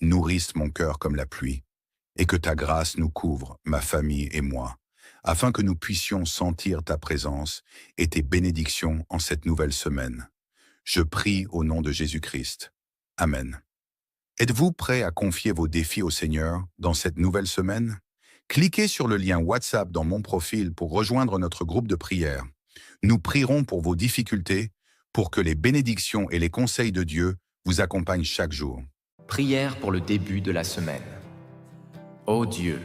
nourrisse mon cœur comme la pluie, et que ta grâce nous couvre, ma famille et moi, afin que nous puissions sentir ta présence et tes bénédictions en cette nouvelle semaine. Je prie au nom de Jésus-Christ. Amen. Êtes-vous prêt à confier vos défis au Seigneur dans cette nouvelle semaine? Cliquez sur le lien WhatsApp dans mon profil pour rejoindre notre groupe de prière. Nous prierons pour vos difficultés, pour que les bénédictions et les conseils de Dieu vous accompagnent chaque jour. Prière pour le début de la semaine. Ô Dieu,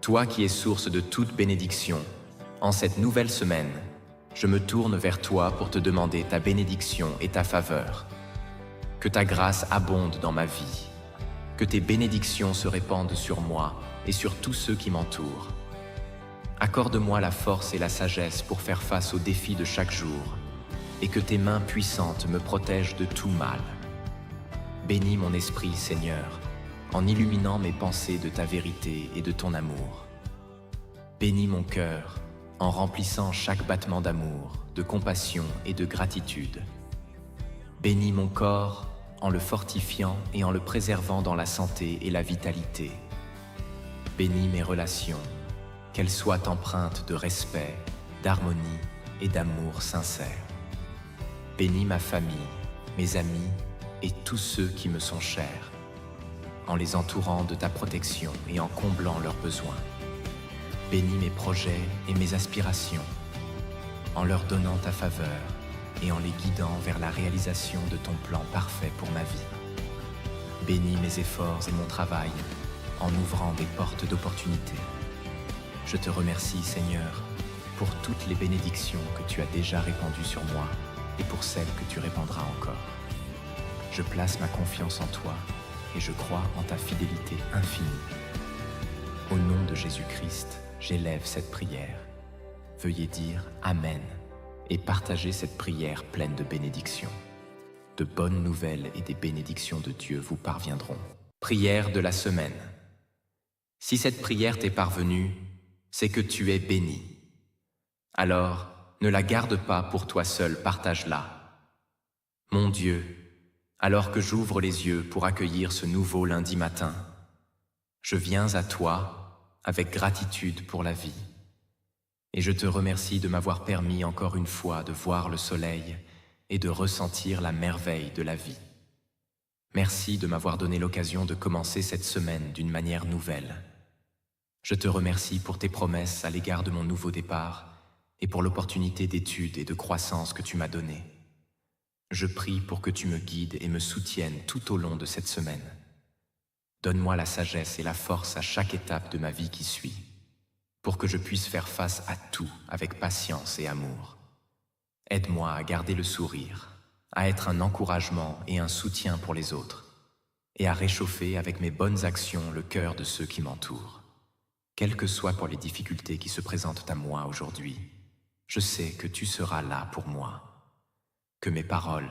toi qui es source de toute bénédiction, en cette nouvelle semaine, je me tourne vers toi pour te demander ta bénédiction et ta faveur. Que ta grâce abonde dans ma vie. Que tes bénédictions se répandent sur moi et sur tous ceux qui m'entourent. Accorde-moi la force et la sagesse pour faire face aux défis de chaque jour, et que tes mains puissantes me protègent de tout mal. Bénis mon esprit, Seigneur, en illuminant mes pensées de ta vérité et de ton amour. Bénis mon cœur, en remplissant chaque battement d'amour, de compassion et de gratitude. Bénis mon corps, en le fortifiant et en le préservant dans la santé et la vitalité. Bénis mes relations, qu'elles soient empreintes de respect, d'harmonie et d'amour sincère. Bénis ma famille, mes amis et tous ceux qui me sont chers, en les entourant de ta protection et en comblant leurs besoins. Bénis mes projets et mes aspirations, en leur donnant ta faveur et en les guidant vers la réalisation de ton plan parfait pour ma vie. Bénis mes efforts et mon travail, en ouvrant des portes d'opportunités. Je te remercie, Seigneur, pour toutes les bénédictions que tu as déjà répandues sur moi et pour celles que tu répandras encore. Je place ma confiance en toi et je crois en ta fidélité infinie. Au nom de Jésus-Christ, j'élève cette prière. Veuillez dire Amen et partager cette prière pleine de bénédictions. De bonnes nouvelles et des bénédictions de Dieu vous parviendront. Prière de la semaine. Si cette prière t'est parvenue, c'est que tu es béni. Alors, ne la garde pas pour toi seul, partage-la. Mon Dieu, alors que j'ouvre les yeux pour accueillir ce nouveau lundi matin, je viens à toi avec gratitude pour la vie. Et je te remercie de m'avoir permis encore une fois de voir le soleil et de ressentir la merveille de la vie. Merci de m'avoir donné l'occasion de commencer cette semaine d'une manière nouvelle. Je te remercie pour tes promesses à l'égard de mon nouveau départ et pour l'opportunité d'études et de croissance que tu m'as donnée. Je prie pour que tu me guides et me soutiennes tout au long de cette semaine. Donne-moi la sagesse et la force à chaque étape de ma vie qui suit, pour que je puisse faire face à tout avec patience et amour. Aide-moi à garder le sourire, à être un encouragement et un soutien pour les autres, et à réchauffer avec mes bonnes actions le cœur de ceux qui m'entourent. Quelles que soient pour les difficultés qui se présentent à moi aujourd'hui, je sais que tu seras là pour moi. Que mes paroles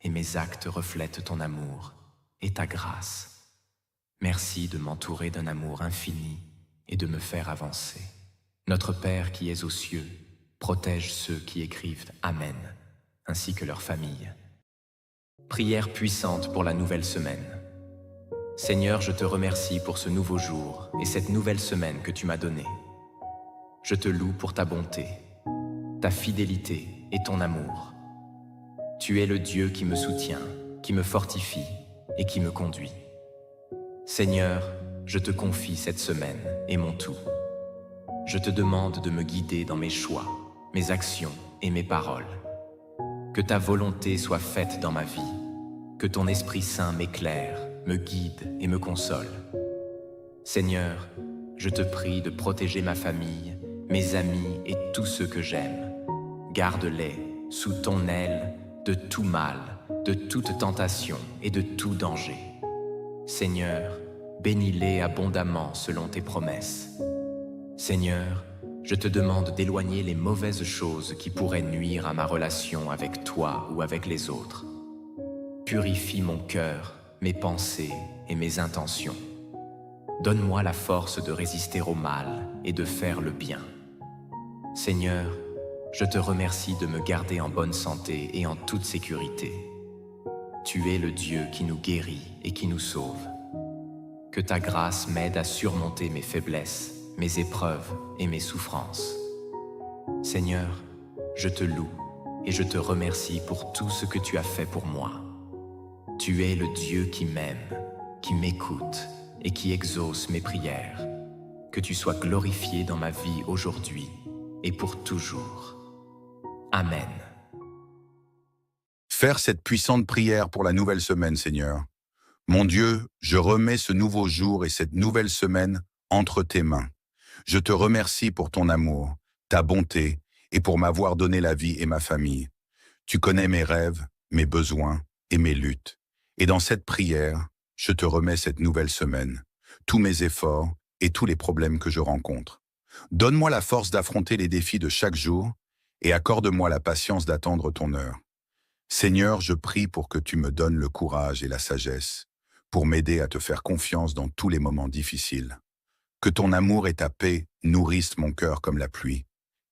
et mes actes reflètent ton amour et ta grâce. Merci de m'entourer d'un amour infini et de me faire avancer. Notre Père qui es aux cieux, protège ceux qui écrivent Amen, ainsi que leurs familles. Prière puissante pour la nouvelle semaine. Seigneur, je te remercie pour ce nouveau jour et cette nouvelle semaine que tu m'as donnée. Je te loue pour ta bonté, ta fidélité et ton amour. Tu es le Dieu qui me soutient, qui me fortifie et qui me conduit. Seigneur, je te confie cette semaine et mon tout. Je te demande de me guider dans mes choix, mes actions et mes paroles. Que ta volonté soit faite dans ma vie, que ton Esprit Saint m'éclaire, me guide et me console. Seigneur, je te prie de protéger ma famille, mes amis et tous ceux que j'aime. Garde-les sous ton aile de tout mal, de toute tentation et de tout danger. Seigneur, bénis-les abondamment selon tes promesses. Seigneur, je te demande d'éloigner les mauvaises choses qui pourraient nuire à ma relation avec toi ou avec les autres. Purifie mon cœur, mes pensées et mes intentions. Donne-moi la force de résister au mal et de faire le bien. Seigneur, je te remercie de me garder en bonne santé et en toute sécurité. Tu es le Dieu qui nous guérit et qui nous sauve. Que ta grâce m'aide à surmonter mes faiblesses, mes épreuves et mes souffrances. Seigneur, je te loue et je te remercie pour tout ce que tu as fait pour moi. Tu es le Dieu qui m'aime, qui m'écoute et qui exauce mes prières. Que tu sois glorifié dans ma vie aujourd'hui et pour toujours. Amen. Faire cette puissante prière pour la nouvelle semaine, Seigneur. Mon Dieu, je remets ce nouveau jour et cette nouvelle semaine entre tes mains. Je te remercie pour ton amour, ta bonté et pour m'avoir donné la vie et ma famille. Tu connais mes rêves, mes besoins et mes luttes. Et dans cette prière, je te remets cette nouvelle semaine, tous mes efforts et tous les problèmes que je rencontre. Donne-moi la force d'affronter les défis de chaque jour et accorde-moi la patience d'attendre ton heure. Seigneur, je prie pour que tu me donnes le courage et la sagesse pour m'aider à te faire confiance dans tous les moments difficiles. Que ton amour et ta paix nourrissent mon cœur comme la pluie,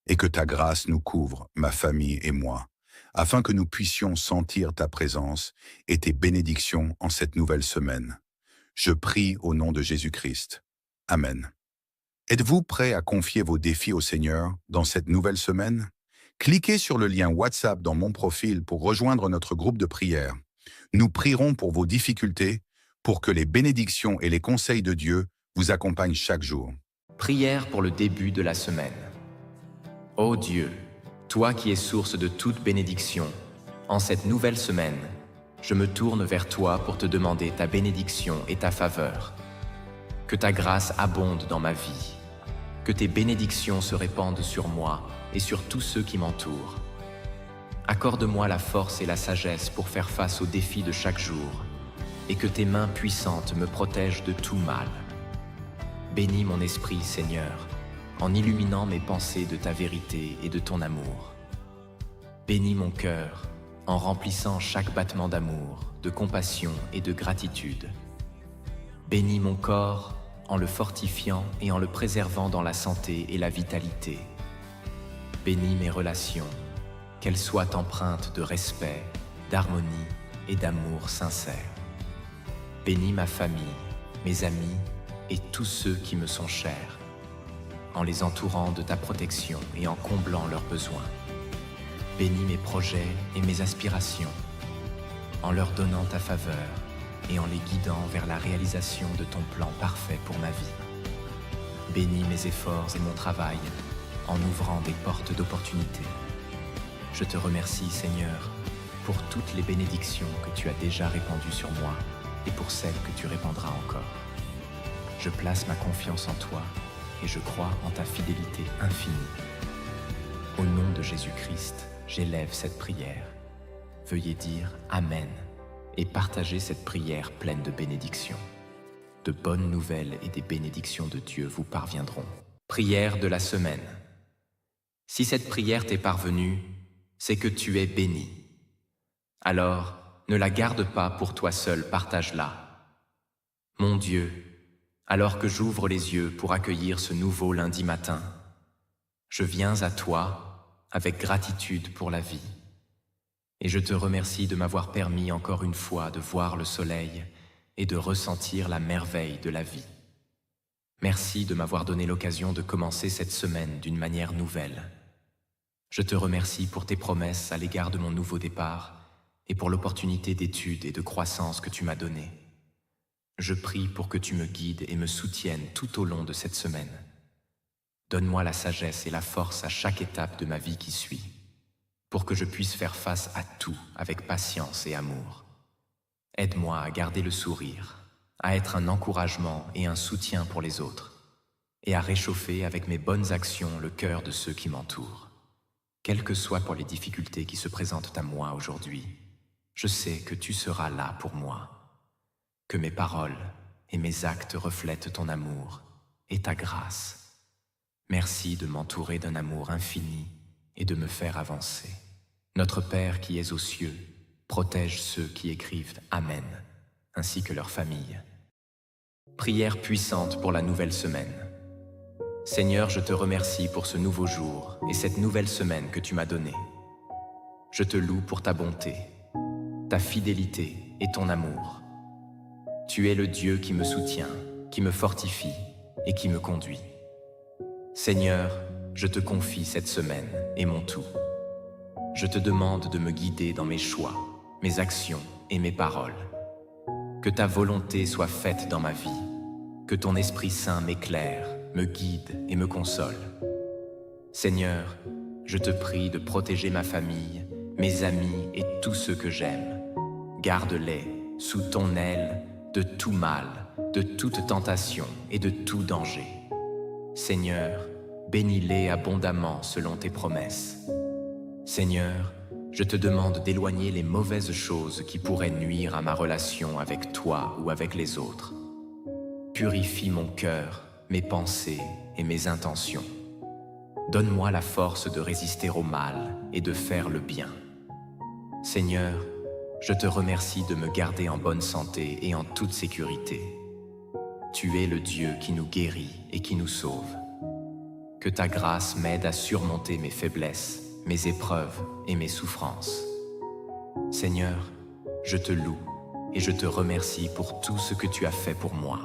et que ta grâce nous couvre, ma famille et moi, afin que nous puissions sentir ta présence et tes bénédictions en cette nouvelle semaine. Je prie au nom de Jésus-Christ. Amen. Êtes-vous prêt à confier vos défis au Seigneur dans cette nouvelle semaine? Cliquez sur le lien WhatsApp dans mon profil pour rejoindre notre groupe de prière. Nous prierons pour vos difficultés, pour que les bénédictions et les conseils de Dieu vous accompagnent chaque jour. Prière pour le début de la semaine. Ô Dieu, toi qui es source de toute bénédiction, en cette nouvelle semaine, je me tourne vers toi pour te demander ta bénédiction et ta faveur. Que ta grâce abonde dans ma vie. Que tes bénédictions se répandent sur moi et sur tous ceux qui m'entourent. Accorde-moi la force et la sagesse pour faire face aux défis de chaque jour, et que tes mains puissantes me protègent de tout mal. Bénis mon esprit, Seigneur, en illuminant mes pensées de ta vérité et de ton amour. Bénis mon cœur, en remplissant chaque battement d'amour, de compassion et de gratitude. Bénis mon corps, en le fortifiant et en le préservant dans la santé et la vitalité. Bénis mes relations, qu'elles soient empreintes de respect, d'harmonie et d'amour sincère. Bénis ma famille, mes amis et tous ceux qui me sont chers, en les entourant de ta protection et en comblant leurs besoins. Bénis mes projets et mes aspirations, en leur donnant ta faveur et en les guidant vers la réalisation de ton plan parfait pour ma vie. Bénis mes efforts et mon travail, en ouvrant des portes d'opportunités. Je te remercie, Seigneur, pour toutes les bénédictions que tu as déjà répandues sur moi et pour celles que tu répandras encore. Je place ma confiance en toi et je crois en ta fidélité infinie. Au nom de Jésus-Christ, j'élève cette prière. Veuillez dire Amen et partager cette prière pleine de bénédictions. De bonnes nouvelles et des bénédictions de Dieu vous parviendront. Prière de la semaine. Si cette prière t'est parvenue, c'est que tu es béni. Alors, ne la garde pas pour toi seul, partage-la. Mon Dieu, alors que j'ouvre les yeux pour accueillir ce nouveau lundi matin, je viens à toi avec gratitude pour la vie. Et je te remercie de m'avoir permis encore une fois de voir le soleil et de ressentir la merveille de la vie. Merci de m'avoir donné l'occasion de commencer cette semaine d'une manière nouvelle. Je te remercie pour tes promesses à l'égard de mon nouveau départ et pour l'opportunité d'études et de croissance que tu m'as donnée. Je prie pour que tu me guides et me soutiennes tout au long de cette semaine. Donne-moi la sagesse et la force à chaque étape de ma vie qui suit, pour que je puisse faire face à tout avec patience et amour. Aide-moi à garder le sourire, à être un encouragement et un soutien pour les autres, et à réchauffer avec mes bonnes actions le cœur de ceux qui m'entourent. Quelles que soient pour les difficultés qui se présentent à moi aujourd'hui, je sais que tu seras là pour moi. Que mes paroles et mes actes reflètent ton amour et ta grâce. Merci de m'entourer d'un amour infini et de me faire avancer. Notre Père qui es aux cieux, protège ceux qui écrivent Amen, ainsi que leurs familles. Prière puissante pour la nouvelle semaine. Seigneur, je te remercie pour ce nouveau jour et cette nouvelle semaine que tu m'as donnée. Je te loue pour ta bonté, ta fidélité et ton amour. Tu es le Dieu qui me soutient qui me fortifie et qui me conduit. Seigneur, je te confie cette semaine et mon tout. Je te demande de me guider dans mes choix, mes actions et mes paroles. Que ta volonté soit faite dans ma vie, que ton Esprit Saint m'éclaire, me guide et me console. Seigneur, je te prie de protéger ma famille, mes amis et tous ceux que j'aime. Garde-les sous ton aile de tout mal, de toute tentation et de tout danger. Seigneur, bénis-les abondamment selon tes promesses. Seigneur, je te demande d'éloigner les mauvaises choses qui pourraient nuire à ma relation avec toi ou avec les autres. Purifie mon cœur, mes pensées et mes intentions. Donne-moi la force de résister au mal et de faire le bien. Seigneur, je te remercie de me garder en bonne santé et en toute sécurité. Tu es le Dieu qui nous guérit et qui nous sauve. Que ta grâce m'aide à surmonter mes faiblesses, mes épreuves et mes souffrances. Seigneur, je te loue et je te remercie pour tout ce que tu as fait pour moi.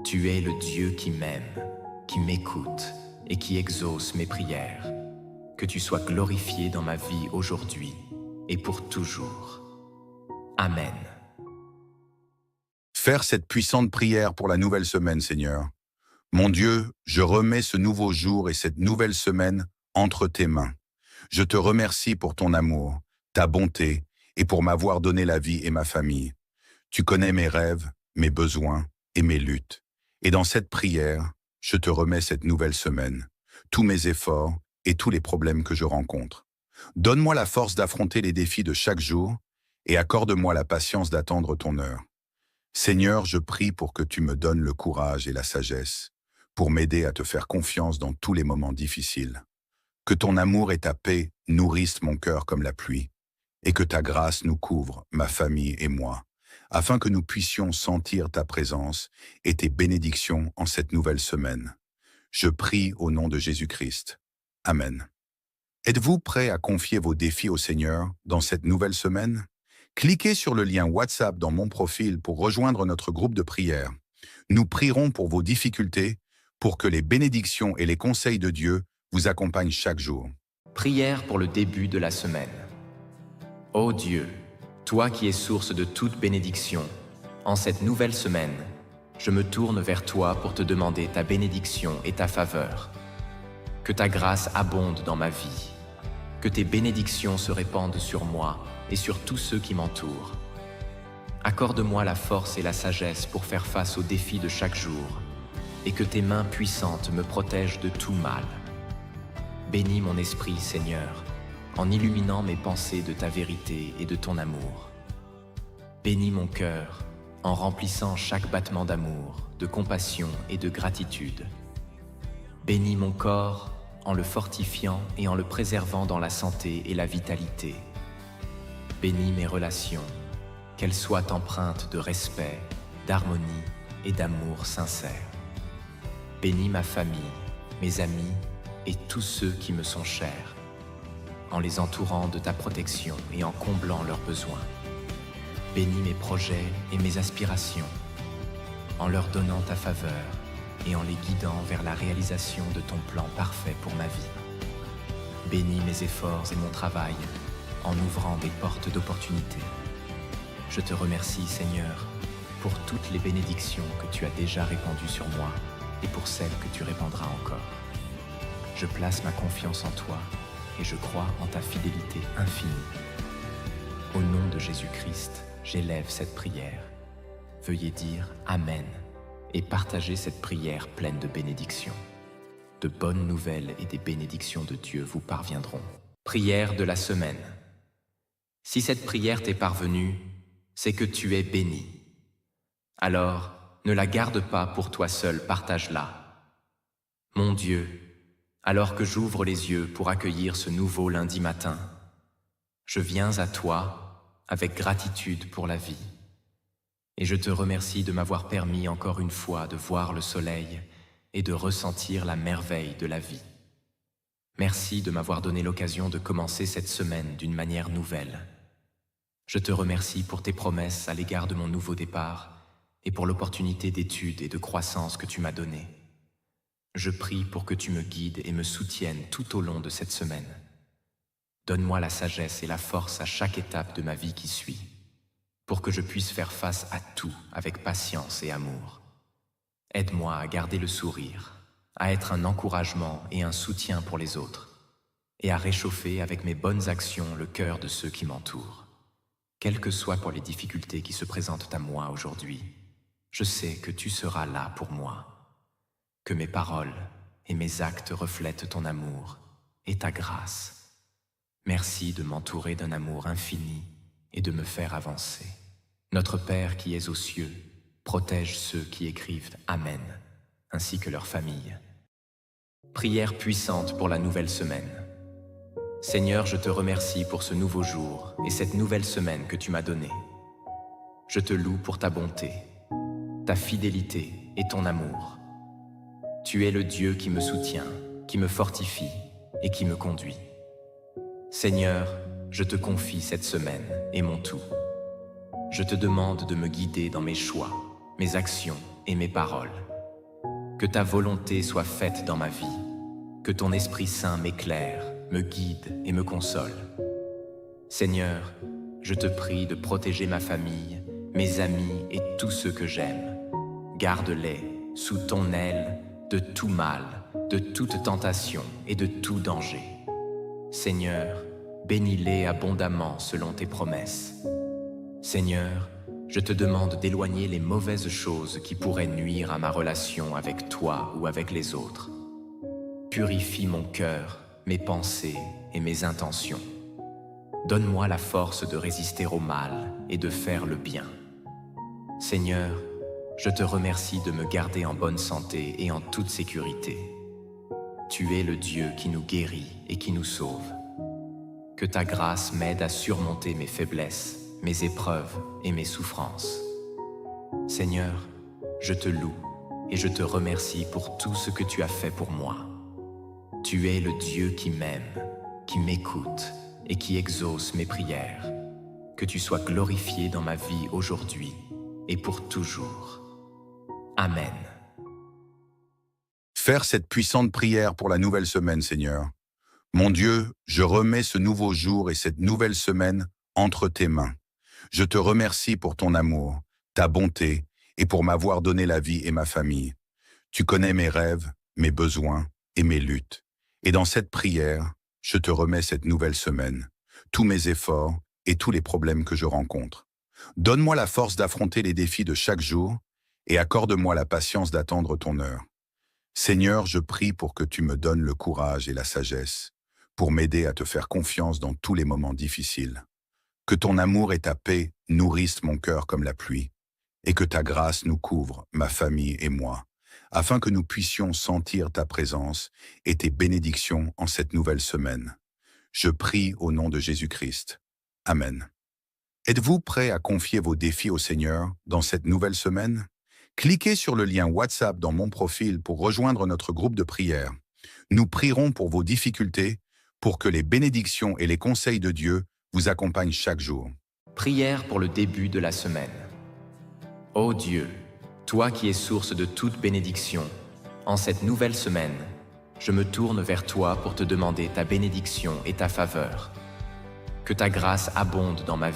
Tu es le Dieu qui m'aime, qui m'écoute et qui exauce mes prières. Que tu sois glorifié dans ma vie aujourd'hui et pour toujours. Amen. Faire cette puissante prière pour la nouvelle semaine, Seigneur. Mon Dieu, je remets ce nouveau jour et cette nouvelle semaine entre tes mains. Je te remercie pour ton amour, ta bonté et pour m'avoir donné la vie et ma famille. Tu connais mes rêves, mes besoins et mes luttes. Et dans cette prière, je te remets cette nouvelle semaine, tous mes efforts et tous les problèmes que je rencontre. Donne-moi la force d'affronter les défis de chaque jour et accorde-moi la patience d'attendre ton heure. Seigneur, je prie pour que tu me donnes le courage et la sagesse pour m'aider à te faire confiance dans tous les moments difficiles. Que ton amour et ta paix nourrissent mon cœur comme la pluie et que ta grâce nous couvre, ma famille et moi, afin que nous puissions sentir ta présence et tes bénédictions en cette nouvelle semaine. Je prie au nom de Jésus-Christ. Amen. Êtes-vous prêt à confier vos défis au Seigneur dans cette nouvelle semaine? Cliquez sur le lien WhatsApp dans mon profil pour rejoindre notre groupe de prière. Nous prierons pour vos difficultés, pour que les bénédictions et les conseils de Dieu vous accompagnent chaque jour. Prière pour le début de la semaine. Ô Dieu, toi qui es source de toute bénédiction, en cette nouvelle semaine, je me tourne vers toi pour te demander ta bénédiction et ta faveur. Que ta grâce abonde dans ma vie, que tes bénédictions se répandent sur moi et sur tous ceux qui m'entourent. Accorde-moi la force et la sagesse pour faire face aux défis de chaque jour, et que tes mains puissantes me protègent de tout mal. Bénis mon esprit, Seigneur, en illuminant mes pensées de ta vérité et de ton amour. Bénis mon cœur, en remplissant chaque battement d'amour, de compassion et de gratitude. Bénis mon corps, en le fortifiant et en le préservant dans la santé et la vitalité. Bénis mes relations, qu'elles soient empreintes de respect, d'harmonie et d'amour sincère. Bénis ma famille, mes amis et tous ceux qui me sont chers, en les entourant de ta protection et en comblant leurs besoins. Bénis mes projets et mes aspirations, en leur donnant ta faveur et en les guidant vers la réalisation de ton plan parfait pour ma vie. Bénis mes efforts et mon travail, en ouvrant des portes d'opportunités. Je te remercie, Seigneur, pour toutes les bénédictions que tu as déjà répandues sur moi et pour celles que tu répandras encore. Je place ma confiance en toi et je crois en ta fidélité infinie. Au nom de Jésus-Christ, j'élève cette prière. Veuillez dire Amen et partager cette prière pleine de bénédictions. De bonnes nouvelles et des bénédictions de Dieu vous parviendront. Prière de la semaine. Si cette prière t'est parvenue, c'est que tu es béni. Alors, ne la garde pas pour toi seul, partage-la. Mon Dieu, alors que j'ouvre les yeux pour accueillir ce nouveau lundi matin, je viens à toi avec gratitude pour la vie. Et je te remercie de m'avoir permis encore une fois de voir le soleil et de ressentir la merveille de la vie. Merci de m'avoir donné l'occasion de commencer cette semaine d'une manière nouvelle. Je te remercie pour tes promesses à l'égard de mon nouveau départ et pour l'opportunité d'étude et de croissance que tu m'as donnée. Je prie pour que tu me guides et me soutiennes tout au long de cette semaine. Donne-moi la sagesse et la force à chaque étape de ma vie qui suit, pour que je puisse faire face à tout avec patience et amour. Aide-moi à garder le sourire, à être un encouragement et un soutien pour les autres, et à réchauffer avec mes bonnes actions le cœur de ceux qui m'entourent. Quelles que soient pour les difficultés qui se présentent à moi aujourd'hui, je sais que tu seras là pour moi. Que mes paroles et mes actes reflètent ton amour et ta grâce. Merci de m'entourer d'un amour infini et de me faire avancer. Notre Père qui es aux cieux, protège ceux qui écrivent Amen, ainsi que leurs familles. Prière puissante pour la nouvelle semaine. Seigneur, je te remercie pour ce nouveau jour et cette nouvelle semaine que tu m'as donnée. Je te loue pour ta bonté, ta fidélité et ton amour. Tu es le Dieu qui me soutient, qui me fortifie et qui me conduit. Seigneur, je te confie cette semaine et mon tout. Je te demande de me guider dans mes choix, mes actions et mes paroles. Que ta volonté soit faite dans ma vie, que ton Esprit Saint m'éclaire, me guide et me console. Seigneur, je te prie de protéger ma famille, mes amis et tous ceux que j'aime. Garde-les sous ton aile de tout mal, de toute tentation et de tout danger. Seigneur, bénis-les abondamment selon tes promesses. Seigneur, je te demande d'éloigner les mauvaises choses qui pourraient nuire à ma relation avec toi ou avec les autres. Purifie mon cœur, mes pensées et mes intentions. Donne-moi la force de résister au mal et de faire le bien. Seigneur, je te remercie de me garder en bonne santé et en toute sécurité. Tu es le Dieu qui nous guérit et qui nous sauve. Que ta grâce m'aide à surmonter mes faiblesses, mes épreuves et mes souffrances. Seigneur, je te loue et je te remercie pour tout ce que tu as fait pour moi. Tu es le Dieu qui m'aime, qui m'écoute et qui exauce mes prières. Que tu sois glorifié dans ma vie aujourd'hui et pour toujours. Amen. Faire cette puissante prière pour la nouvelle semaine, Seigneur. Mon Dieu, je remets ce nouveau jour et cette nouvelle semaine entre tes mains. Je te remercie pour ton amour, ta bonté et pour m'avoir donné la vie et ma famille. Tu connais mes rêves, mes besoins et mes luttes. Et dans cette prière, je te remets cette nouvelle semaine, tous mes efforts et tous les problèmes que je rencontre. Donne-moi la force d'affronter les défis de chaque jour et accorde-moi la patience d'attendre ton heure. Seigneur, je prie pour que tu me donnes le courage et la sagesse pour m'aider à te faire confiance dans tous les moments difficiles. Que ton amour et ta paix nourrissent mon cœur comme la pluie, et que ta grâce nous couvre, ma famille et moi, afin que nous puissions sentir ta présence et tes bénédictions en cette nouvelle semaine. Je prie au nom de Jésus-Christ. Amen. Êtes-vous prêt à confier vos défis au Seigneur dans cette nouvelle semaine? Cliquez sur le lien WhatsApp dans mon profil pour rejoindre notre groupe de prière. Nous prierons pour vos difficultés, pour que les bénédictions et les conseils de Dieu vous accompagnent chaque jour. Prière pour le début de la semaine. Ô Dieu, toi qui es source de toute bénédiction, en cette nouvelle semaine, je me tourne vers toi pour te demander ta bénédiction et ta faveur. Que ta grâce abonde dans ma vie.